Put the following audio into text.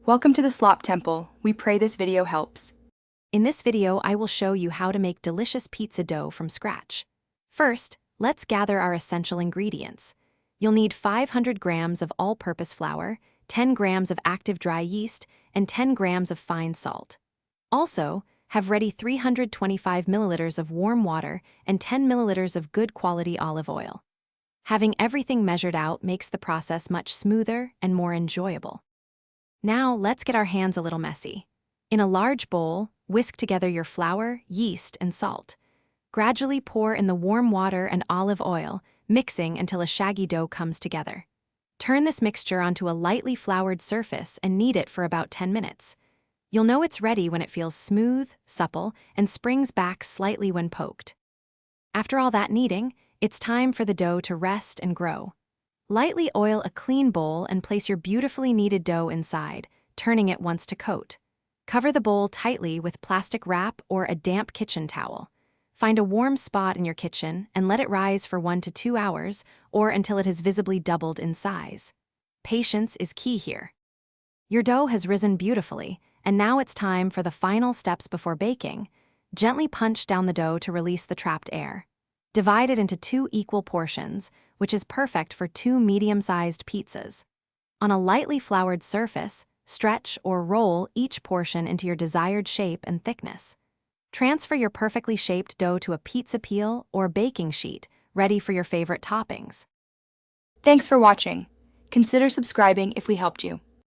Welcome to the Slop Temple. We pray this video helps. In this video, I will show you how to make delicious pizza dough from scratch. First, let's gather our essential ingredients. You'll need 500 grams of all-purpose flour, 10 grams of active dry yeast, and 10 grams of fine salt. Also, have ready 325 milliliters of warm water and 10 milliliters of good quality olive oil. Having everything measured out makes the process much smoother and more enjoyable. Now, let's get our hands a little messy. In a large bowl, whisk together your flour, yeast, and salt. Gradually pour in the warm water and olive oil, mixing until a shaggy dough comes together. Turn this mixture onto a lightly floured surface and knead it for about 10 minutes. You'll know it's ready when it feels smooth, supple, and springs back slightly when poked. After all that kneading, it's time for the dough to rest and grow. Lightly oil a clean bowl and place your beautifully kneaded dough inside, turning it once to coat. Cover the bowl tightly with plastic wrap or a damp kitchen towel. Find a warm spot in your kitchen and let it rise for 1 to 2 hours or until it has visibly doubled in size. Patience is key here. Your dough has risen beautifully, and now it's time for the final steps before baking. Gently punch down the dough to release the trapped air. Divide it into 2 equal portions, which is perfect for 2 medium-sized pizzas. On a lightly floured surface, stretch or roll each portion into your desired shape and thickness. Transfer your perfectly shaped dough to a pizza peel or baking sheet, ready for your favorite toppings. Thanks for watching. Consider subscribing if we helped you.